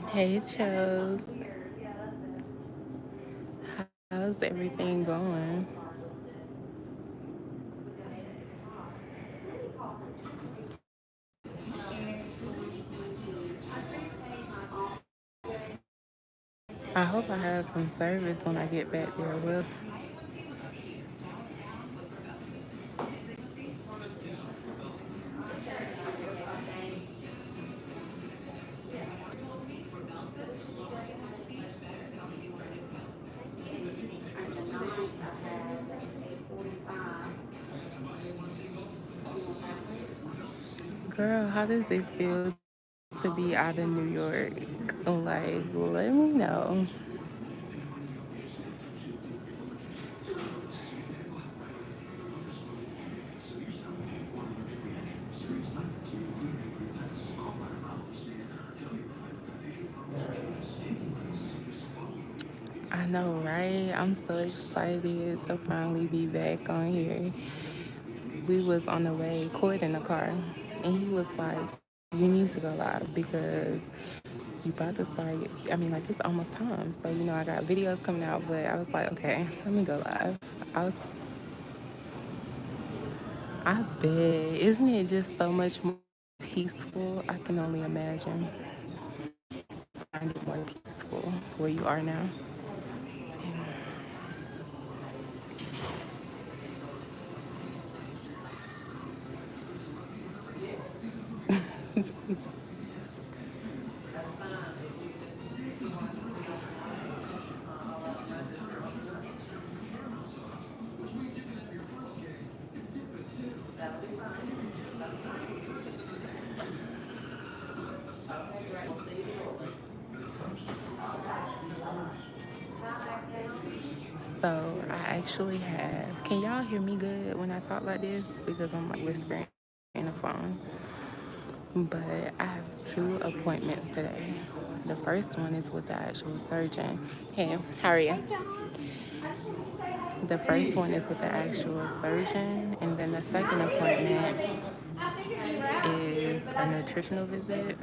Hey, Chose. How's everything going? I hope I have some service when I get back there. Well, girl, how does it feel to be out of New York? Like, let me know. I know, right? I'm so excited to finally be back on here. We was on the way, Court in the car, and he was like, "You need to go live because you about to start. I mean, like it's almost time. So I got videos coming out, but I was like, okay, let me go live. I was, I bet, isn't it just so much more peaceful? I can only imagine. Find it more peaceful where you are now. So I actually have. Can y'all hear me good when I talk like this? Because I'm like whispering in the phone. But I have two appointments today. The first one is with the actual surgeon. Hey, how are you? The first one is with the actual surgeon, and then the second appointment is a nutritional visit.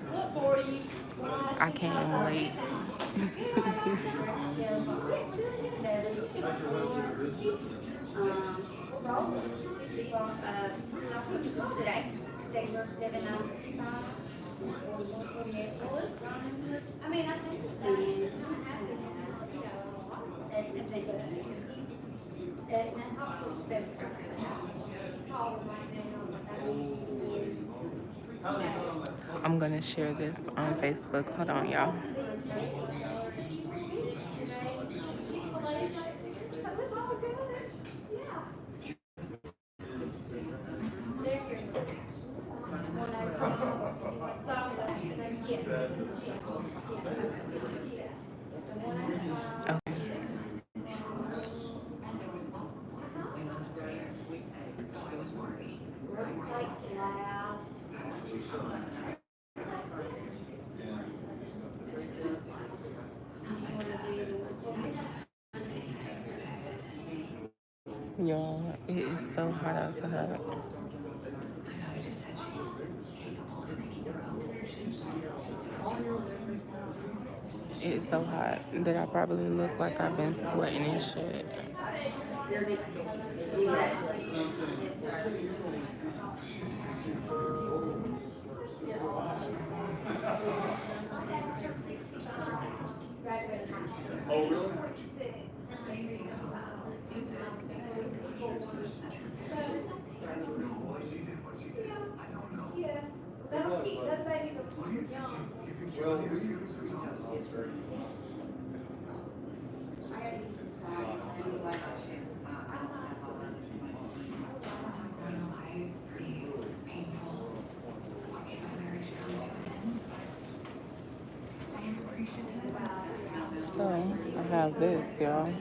I came late. I'm gonna share this on Facebook. Hold on, y'all. Okay. Y'all, it is so hot outside. It's so hot that I probably look like I've been sweating and shit. So I have this, y'all.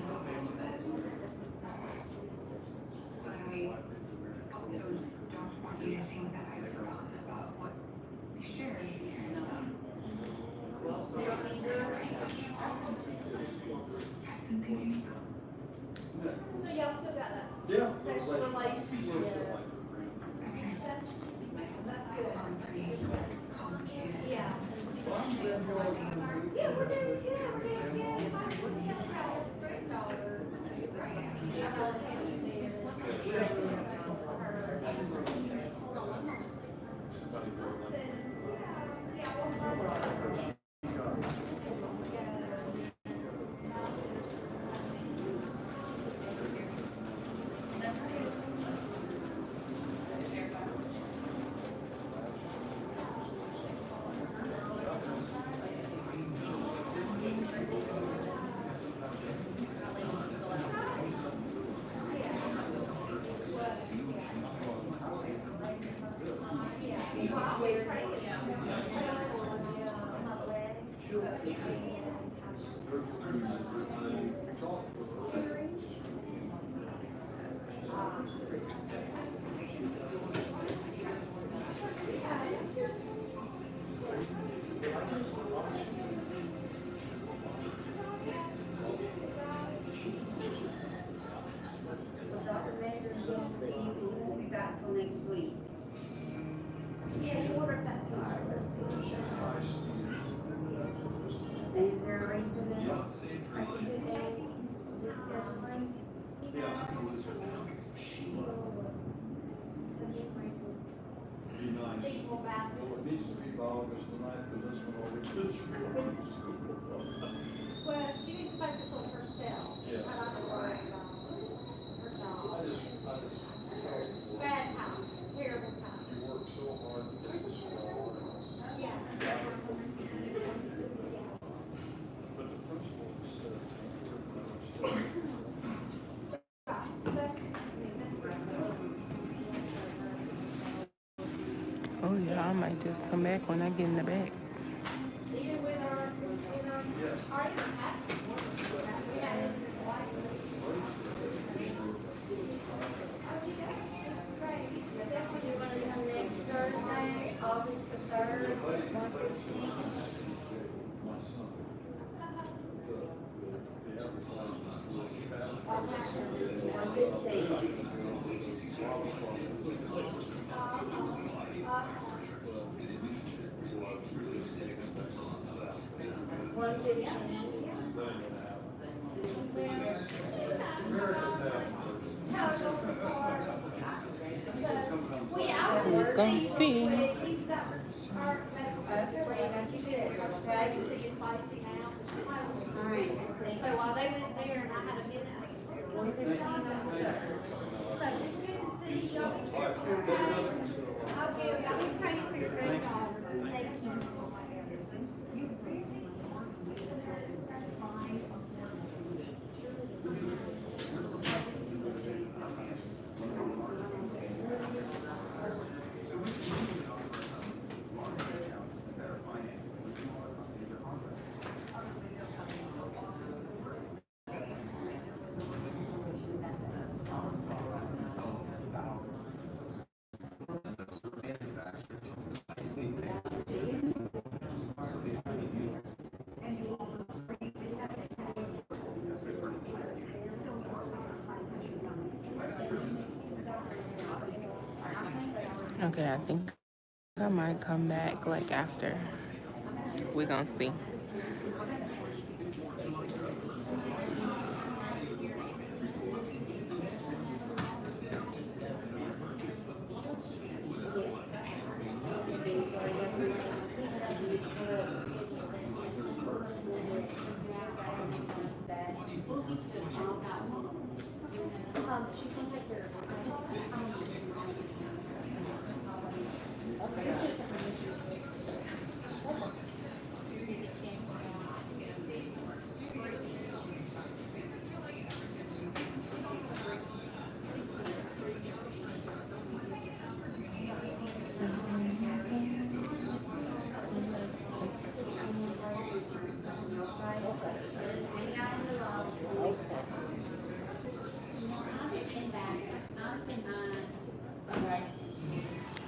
Dr. Mayor's won't be back till next week. Yeah, what if that? All right, let's see. And is there a reason that I can do that? Just scheduling? Be nice. Well, it needs to be by August the 9th, because that's when all the kids are going to school. Well, she needs to focus on herself. Yeah. I don't know worry about her I dog. just, Bad time, terrible time. you work so hard to get this far. Yeah. But the principal said, Oh yeah, I might just come back when I get in the back. Even with our we had it like. It's great. Do you want to come next Thursday, August the 3rd, 1:15? my son, the advertisement for the past. 1:15. We're gonna see. He's got our medical. She did. I can see it fighting out. All right. So while they went there and I had a minute. So it's good to see y'all. Okay, y'all be praying for your granddaughter. Thank you. Okay, I think I might come back like after. We're gonna see. She's gonna take care of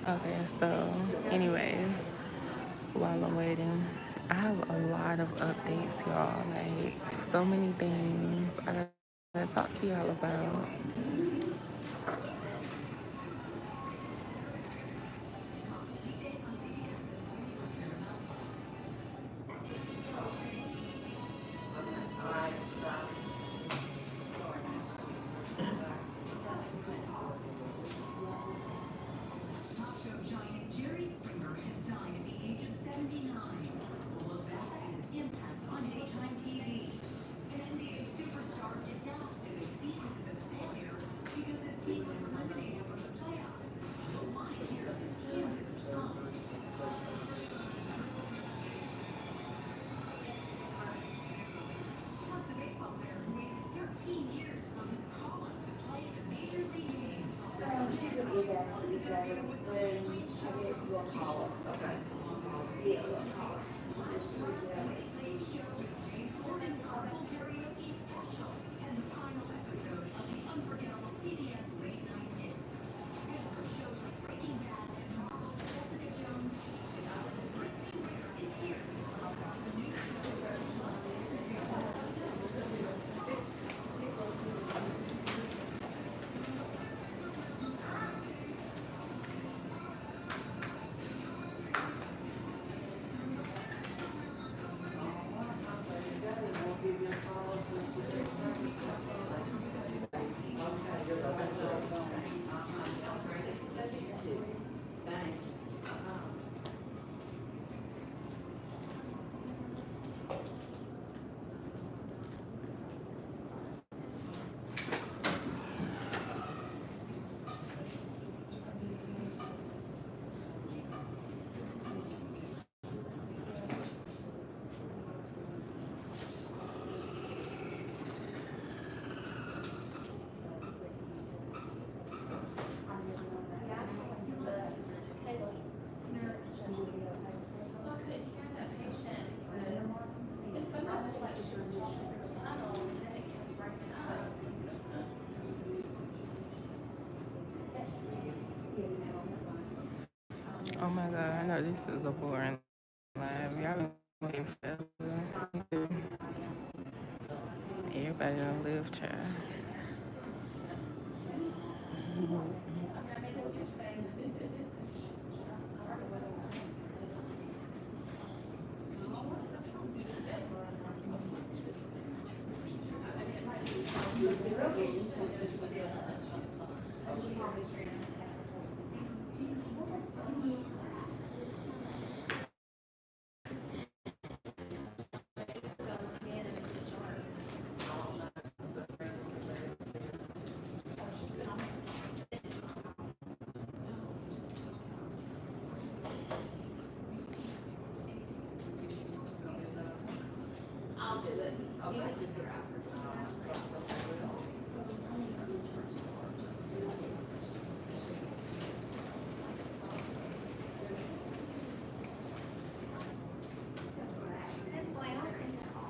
Okay, so anyways, while I'm waiting, I have a lot of updates, y'all. Like so many things I gotta talk to y'all about. Oh my God, I know this is a boring live. Y'all been waiting forever. Everybody don't live, child.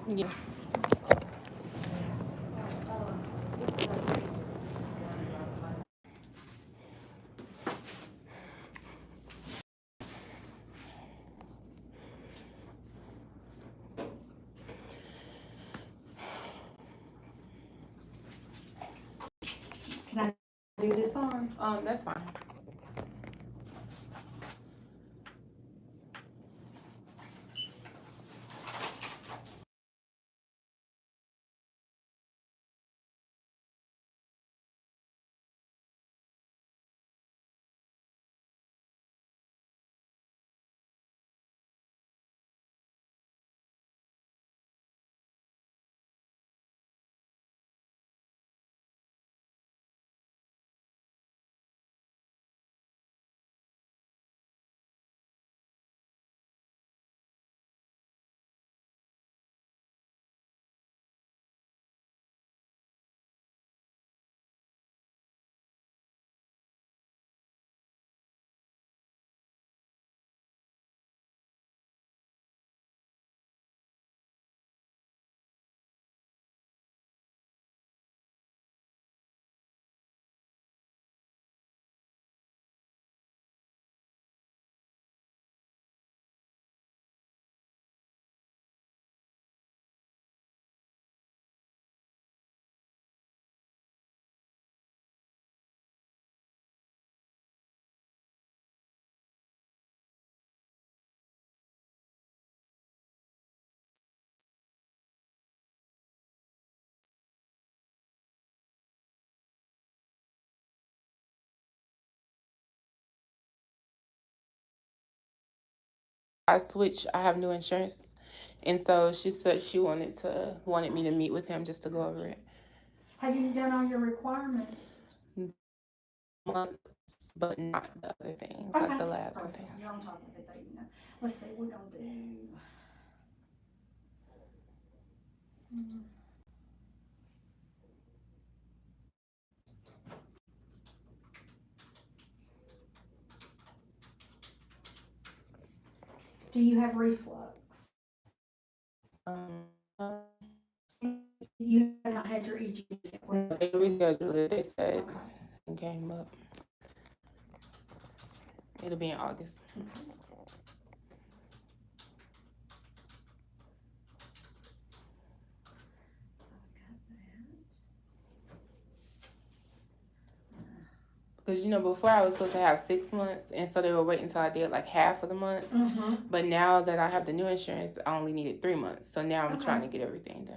Yeah. Can I do this arm? That's fine. I switched. I have new insurance, and so she said she wanted me to meet with him just to go over it. Have you done all your requirements? Months, but not the other things, like Okay. the labs and Perfect. things. You're on top of it though, you know. Let's see, we're gonna do. mm, Do you have reflux? Um, You have not had your EG yet. they rescheduled it. They said it came up. It'll be in August. Because before I was supposed to have 6 months, and so they were waiting until I did like half of the months. But now that I have the new insurance, I only needed 3 months. So now I'm trying to get everything done.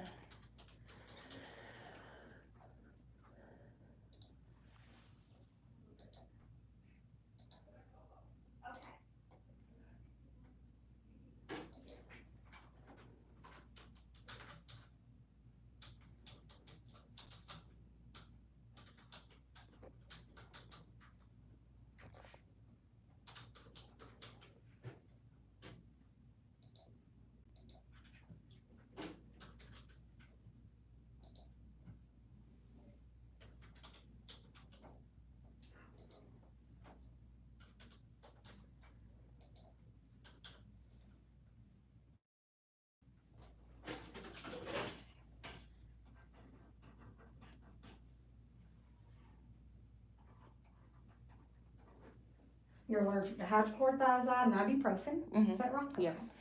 You're allergic to hydrochlorothiazide and ibuprofen. Is that right? Yes.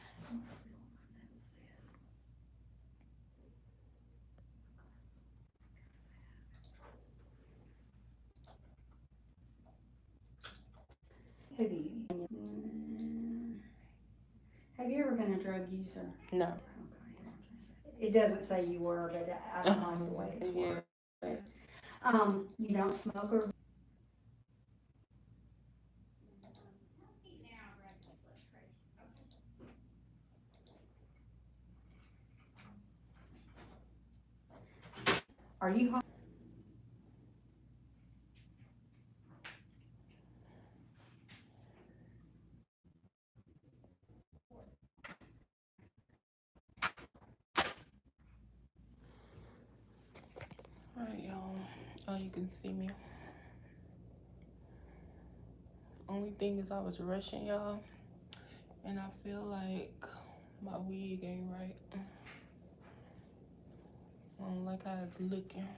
Who do you? Have you ever been a drug user? No. Okay. It doesn't say you were, but I don't like the way it's worded. You don't smoke or are you home? Alright, y'all. Oh, you can see me. Only thing is I was rushing, y'all. And I feel like my wig ain't right. I don't like how it's looking.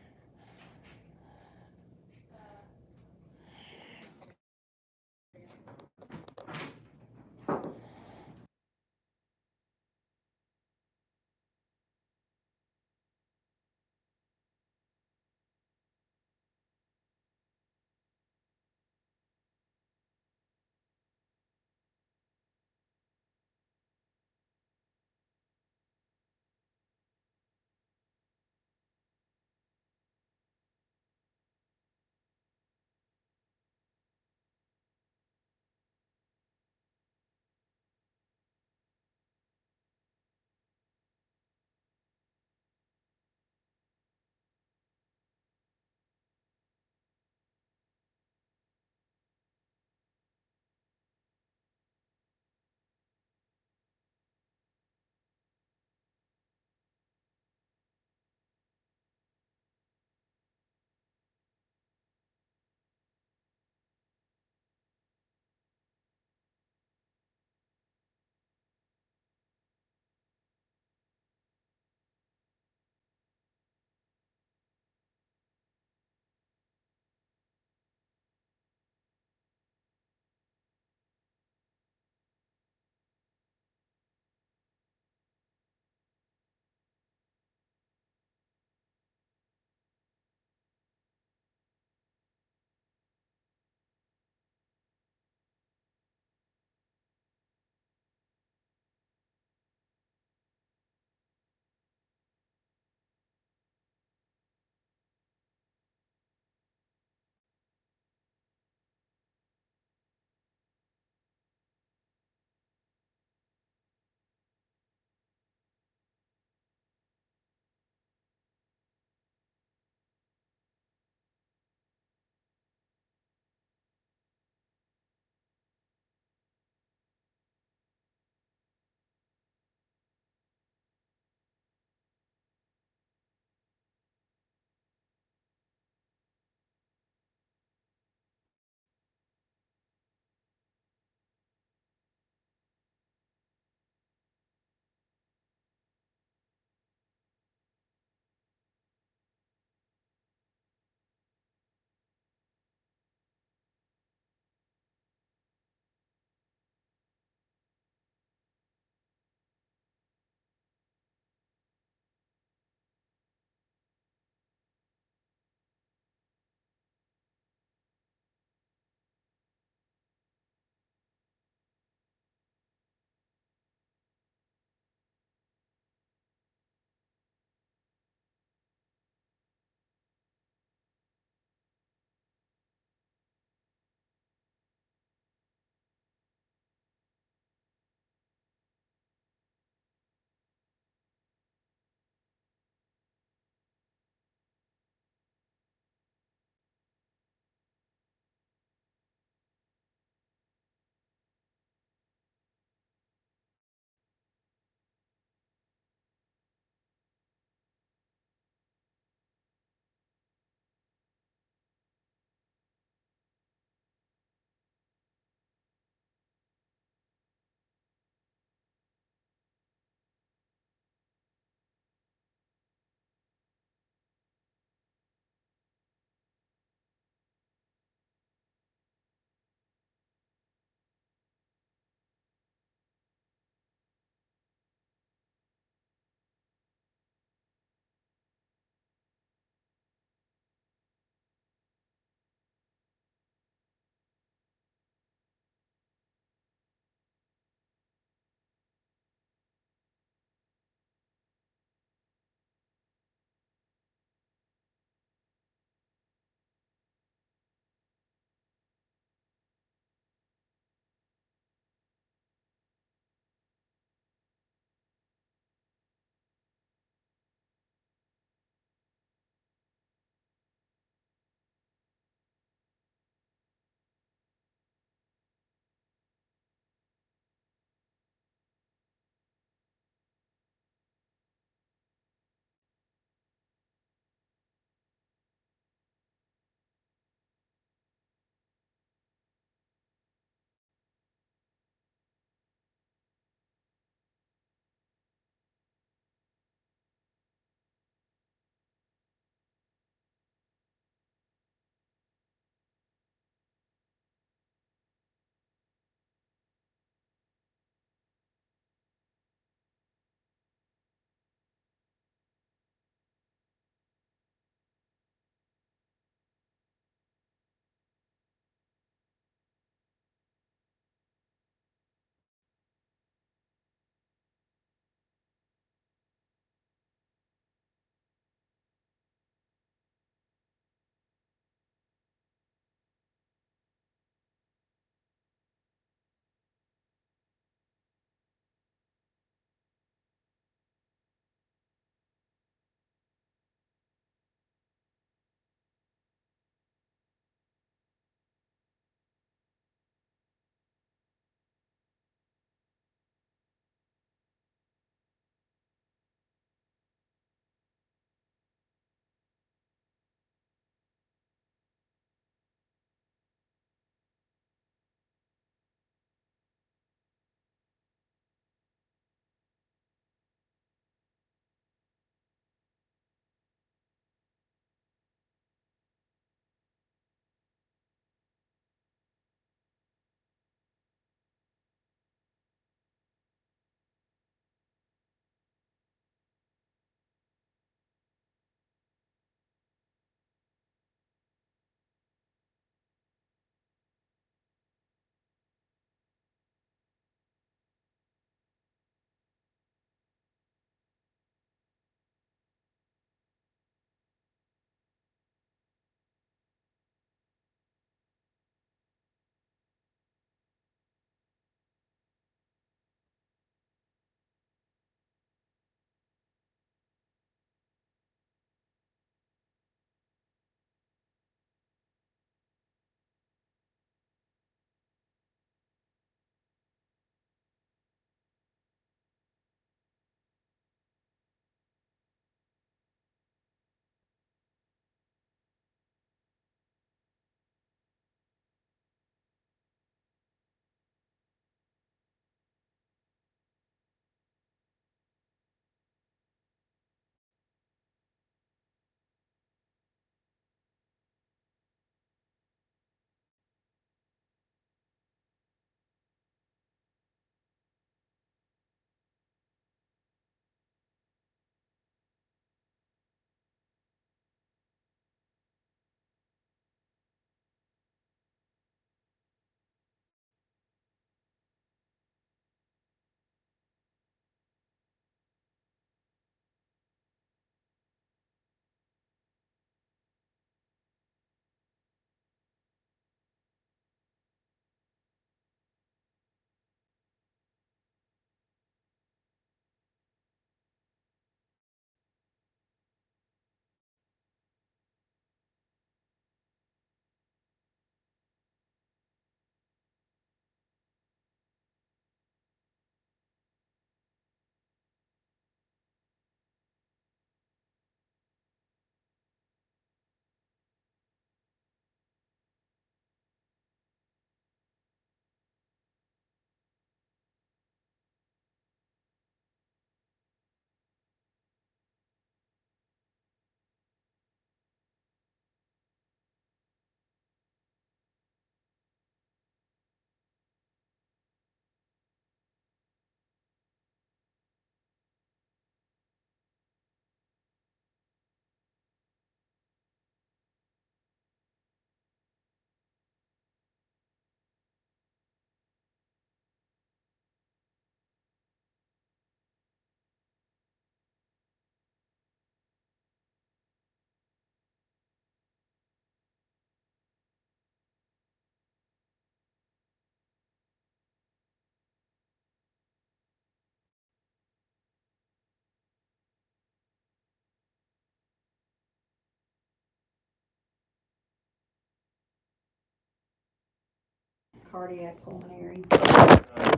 cardiac pulmonary.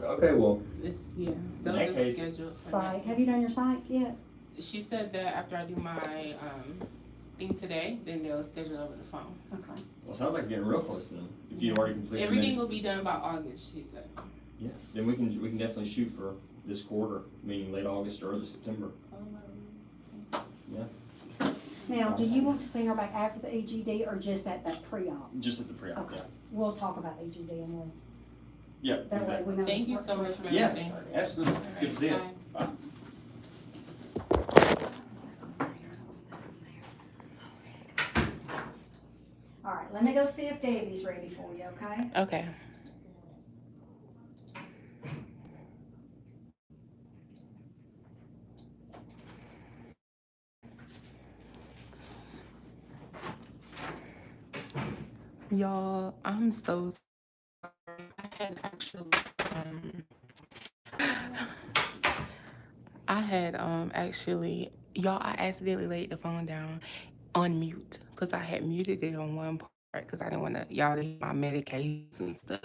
Okay, well, It's, yeah, in those that are case, scheduled for Psych. next Have you done your psych yet? She said that after I do my thing today, then they'll schedule over the phone. Okay. well, it sounds like you're getting real close to them. If you already completed Everything will be done by August, she said. yeah, then we can definitely shoot for this quarter, meaning late August or early September. Yeah. Now, do you want to see her back after the EGD or just at that pre-op? Just at the pre-op, Okay. yeah. We'll talk about EGD and we'll, Yeah, that way exactly. we know. Thank you so much for Yeah, everything. absolutely. It's good to see you. Bye. Bye. All right, let me go see if Debbie's ready for you, okay? Okay. Y'all, I'm so sorry. I had actually, y'all, I accidentally laid the phone down on mute because I had muted it on one part because I didn't want to y'all to hear my medications and stuff.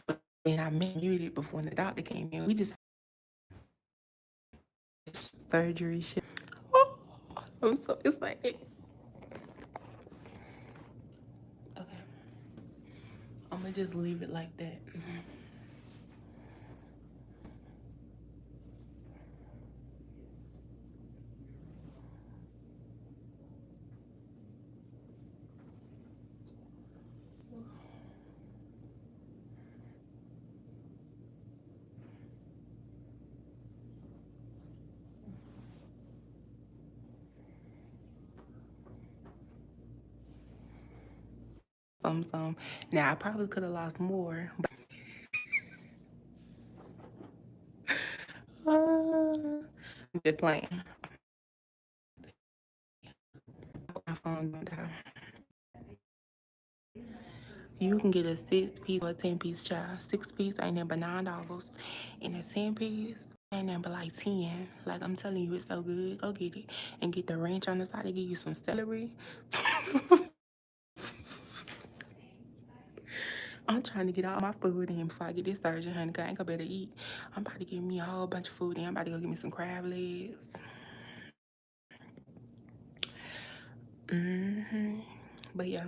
But then I muted before the doctor came in. We just had surgery shit. Oh, I'm so excited. Okay, I'm gonna just leave it like that. Some. Now I probably could have lost more, but I'm just playing. My phone don't die. You can get a 6-piece or a 10-piece child. 6-piece ain't nothing but $9, and a 10-piece ain't nothing but like 10. Like I'm telling you, it's so good. Go get it and get the ranch on the side. They give you some celery. I'm trying to get all my food in before I get this surgery, honey. 'Cause I ain't gonna better eat. I'm about to give me a whole bunch of food in. I'm about to go get me some crab legs. But yeah,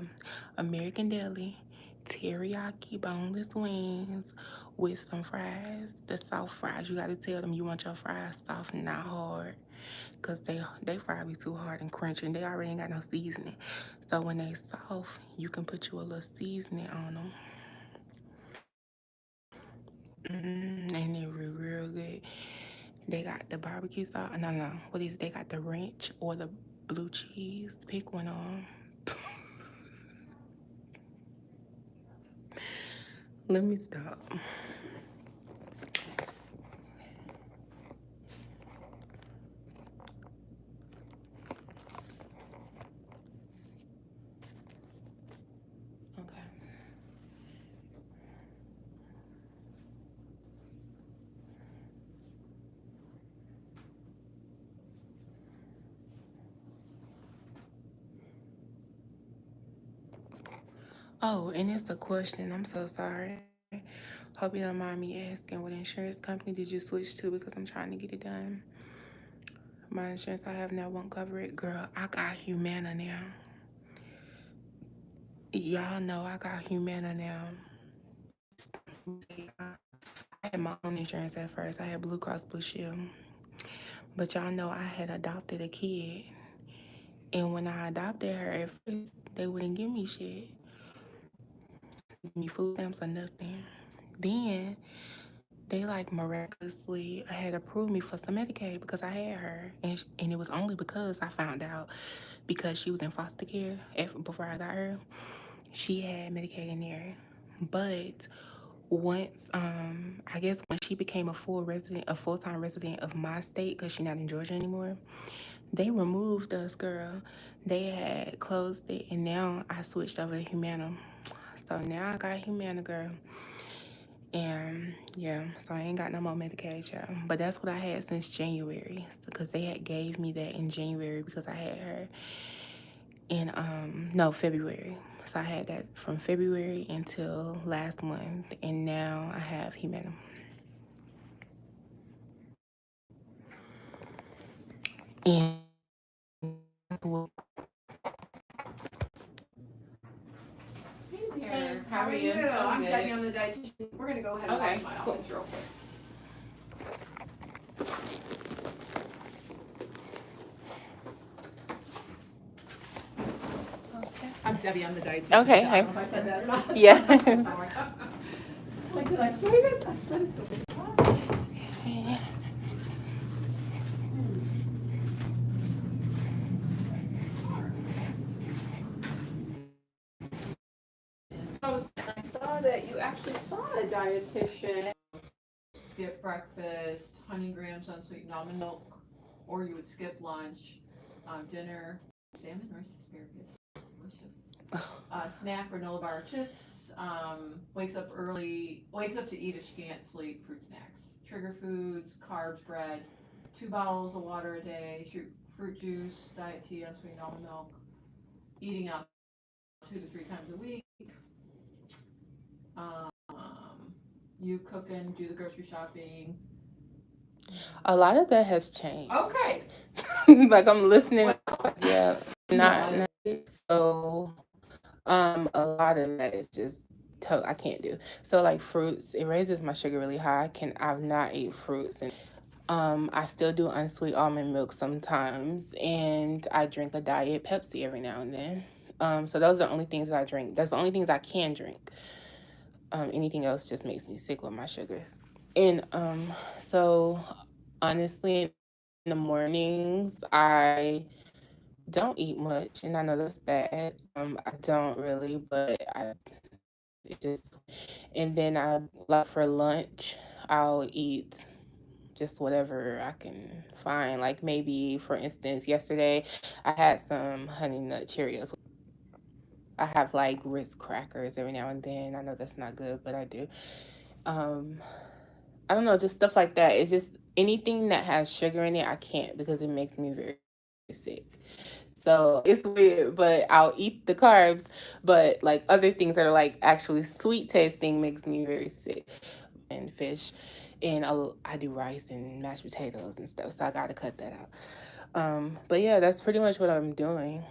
American Deli, teriyaki boneless wings with some fries. The soft fries. You gotta tell them you want your fries soft, not hard. Cause they fry be too hard and crunchy and they already ain't got no seasoning. So when they soft, you can put you a little seasoning on them. And they're real good. They got the barbecue sauce. No. What is it? They got the ranch or the blue cheese. Pick one on. Let me stop. Okay. Oh, and it's a question. I'm so sorry. Hope you don't mind me asking what insurance company did you switch to because I'm trying to get it done. My insurance I have now won't cover it. Girl, I got Humana now. Y'all know I got Humana now. I had my own insurance at first. I had Blue Cross Blue Shield. But y'all know I had adopted a kid. And when I adopted her at first, they wouldn't give me shit. Give me food stamps or nothing. Then they like miraculously had approved me for some Medicaid because I had her. And it was only because I found out because she was in foster care before I got her. She had Medicaid in there. But once I guess when she became a full-time resident of my state because she's not in Georgia anymore, they removed us, girl. They had closed it and now I switched over to Humana. So now I got Humana, girl. And yeah, so I ain't got no more Medicaid, y'all. But that's what I had since January because they had gave me that in January because I had her in no, February. So I had that from February until last month, and now I have Humana. And Hey, how are you? I'm Debbie. I'm the dietitian. We're gonna go ahead and Okay, watch my cool. office real quick. I'm Debbie. I'm the dietitian. Okay, I hey. don't know if I said that or not. Yeah. Sorry. Like, did I say it? I said it so many times. So I saw that you actually saw a dietitian. Skip breakfast, 100 grams unsweetened almond milk, or you would skip lunch, dinner, salmon, rice, asparagus, delicious. Snack, granola bar, chips. Wakes up early, wakes up to eat if she can't sleep. Fruit snacks, trigger foods, carbs, bread. 2 bottles of water a day. Fruit juice, diet tea, unsweetened almond milk. Eating out 2 to 3 times a week. Um, you cook and do the grocery shopping. A lot of that has changed. Okay. Like I'm listening. Yeah, not so. A lot of that is just I can't do. So like fruits, it raises my sugar really high. I've not ate fruits, and I still do unsweet almond milk sometimes, and I drink a diet Pepsi every now and then. So those are the only things that I drink. That's the only things I can drink. Anything else just makes me sick with my sugars. And so honestly, in the mornings, I don't eat much, and I know that's bad. I don't really, but it just, and then I like for lunch, I'll eat just whatever I can find. Like maybe, for instance, yesterday I had some honey nut Cheerios. I have like Ritz crackers every now and then. I know that's not good, but I do. Um, I don't know, just stuff like that. It's just anything that has sugar in it, I can't because it makes me very sick. So it's weird, but I'll eat the carbs. But like other things that are like actually sweet tasting makes me very sick. And fish, and I do rice and mashed potatoes and stuff. So I got to cut that out. But yeah, that's pretty much what I'm doing.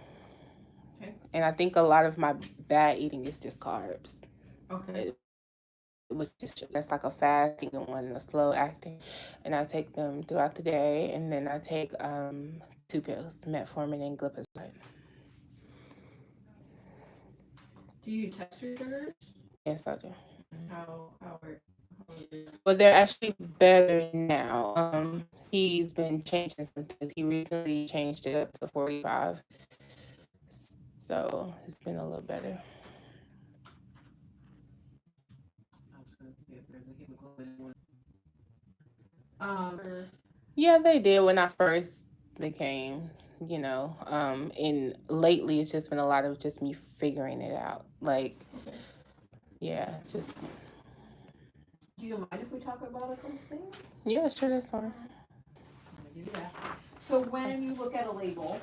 Okay. And I think a lot of my bad eating is just carbs. Okay. It was just that's like a fasting one, a slow acting, and I take them throughout the day, and then I take 2 pills, metformin and glipizide. Do you test your sugars? Yes, I do. How are you? But they're actually better now. He's been changing some things. He recently changed it up to 45, so it's been a little better. I was going to see if there's a hemoglobin one. Yeah, they did when I first became, and lately it's just been a lot of just me figuring it out. Like, yeah, just. Do you mind if we talk about a couple things? Yeah, sure, that's fine. I'm gonna give you that. So when you look at a label,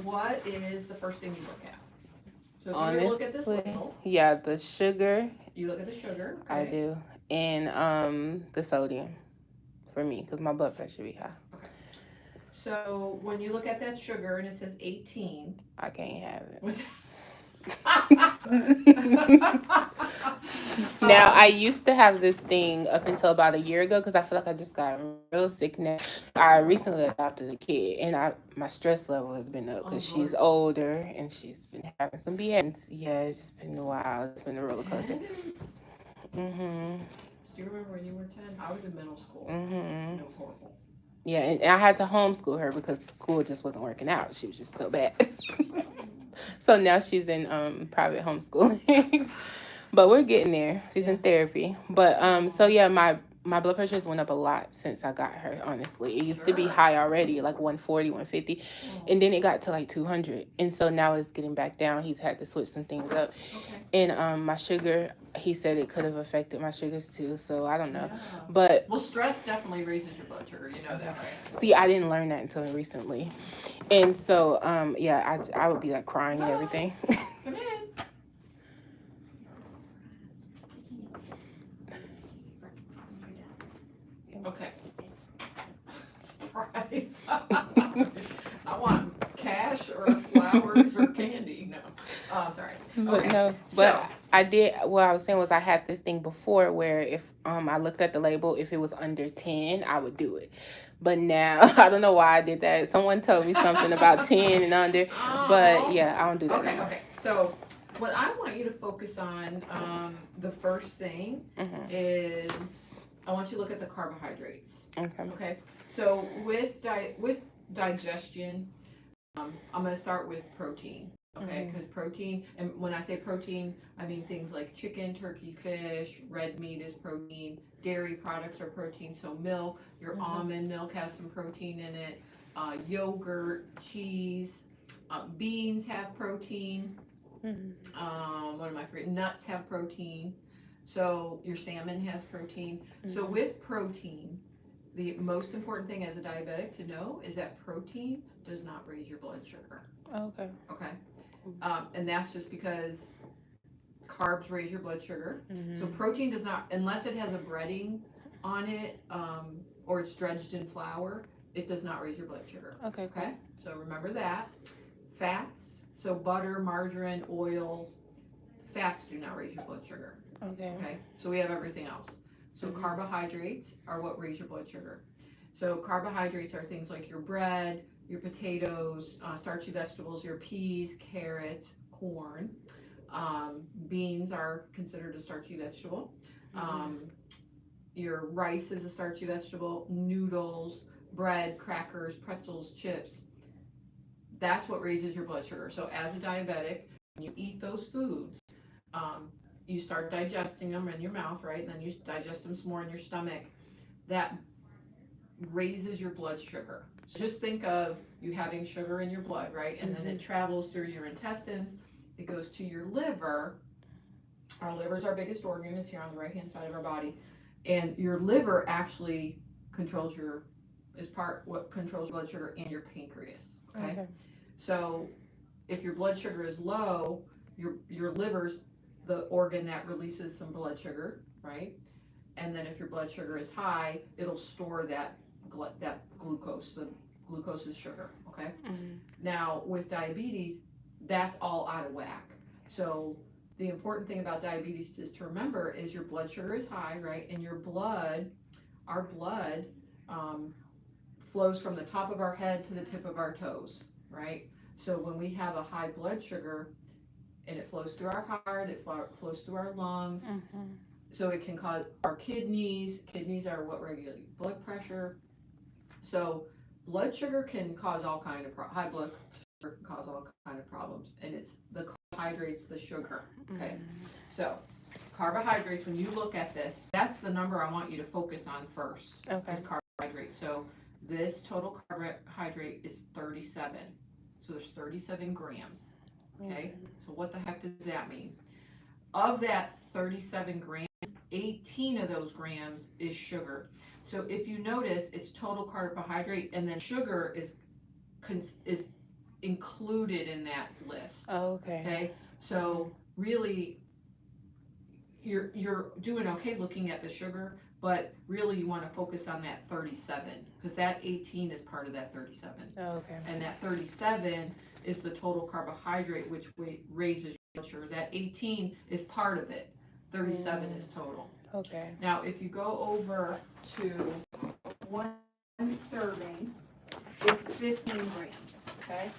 what is the first thing you look at? So if Honestly, you look at this label, yeah, the sugar. you look at the sugar. Okay. I do, and the sodium, for me, because my blood pressure be high. Okay. So when you look at that sugar and it says 18, I can't have it. Now, I used to have this thing up until about a year ago because I feel like I just got real sick now. I recently adopted a kid, and my stress level has been up because she's older and she's been having some behaviors. Yeah, it's just been wild. It's been a roller coaster. Do you remember when you were 10? I was in middle school. It was horrible. Yeah, and I had to homeschool her because school just wasn't working out. She was just so bad. So now she's in private homeschooling. But we're getting there. She's in therapy. But so yeah, my blood pressure has went up a lot since I got her, honestly. It used to be high already, like 140, 150. And then it got to like 200. And so now it's getting back down. He's had to switch some things up. Okay. And my sugar, he said it could have affected my sugars too. So I don't know. But well, stress definitely raises your blood sugar. You know that, right? See, I didn't learn that until recently. And so yeah, I would be like crying and everything. Come in. Okay. Surprise. I want cash or flowers or candy. No. Oh, sorry. But Okay. no, but I did. What I was saying was I had this thing before where if I looked at the label, if it was under 10, I would do it. But now I don't know why I did that. Someone told me something about 10 and under. But yeah, I don't do that Okay, no more. okay. So what I want you to focus on, the first thing is I want you to look at the carbohydrates. Okay. Okay. So with digestion, I'm going to start with protein. Okay, because protein, and when I say protein, I mean things like chicken, turkey, fish, red meat is protein, dairy products are protein, so milk, your almond milk has some protein in it, yogurt, cheese, beans have protein, what am I forgetting? Nuts have protein, so your salmon has protein. So with protein, the most important thing as a diabetic to know is that protein does not raise your blood sugar. Okay. Okay. And that's just because carbs raise your blood sugar. So protein does not, unless it has a breading on it, or it's dredged in flour, it does not raise your blood sugar. Okay. Okay. So remember that. Fats, so butter, margarine, oils, fats do not raise your blood sugar. Okay. Okay. So we have everything else. So carbohydrates are what raise your blood sugar. So carbohydrates are things like your bread, your potatoes, starchy vegetables, your peas, carrots, corn. Beans are considered a starchy vegetable. Your rice is a starchy vegetable. Noodles, bread, crackers, pretzels, chips. That's what raises your blood sugar. So as a diabetic, when you eat those foods, you start digesting them in your mouth, right? And then you digest them some more in your stomach. That raises your blood sugar. So just think of you having sugar in your blood, right? And then it travels through your intestines. It goes to your liver. Our liver is our biggest organ. It's here on the right-hand side of our body. And your liver actually controls what controls your blood sugar and your pancreas, okay? So if your blood sugar is low, your liver's the organ that releases some blood sugar, right? And then if your blood sugar is high, it'll store that glucose. The glucose is sugar, okay? Now with diabetes, that's all out of whack. So the important thing about diabetes is to remember is your blood sugar is high, right? And our blood flows from the top of our head to the tip of our toes, right? So when we have a high blood sugar and it flows through our heart, it flows through our lungs, so it can cause our kidneys are what regulate blood pressure. So blood sugar can cause all kind of high blood sugar can cause all kind of problems, and it's the carbohydrates, the sugar. Okay, so carbohydrates. When you look at this, that's the number I want you to focus on first. Okay. Is carbohydrates. So this total carbohydrate is 37. So there's 37 grams. Okay. So what the heck does that mean? Of that 37 grams, 18 of those grams is sugar. So if you notice, it's total carbohydrate, and then sugar is included in that list. Okay. So really, you're doing okay looking at the sugar, but really you want to focus on that 37 because that 18 is part of that 37. And that 37 is the total carbohydrate, which raises your blood sugar. That 18 is part of it. 37 is total. Okay. Now, if you go over to one serving, it's 15 grams, okay?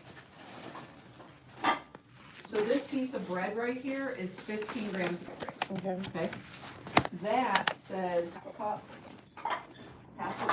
So this piece of bread right here is 15 grams of bread. Okay. That says half a cup, half a cup.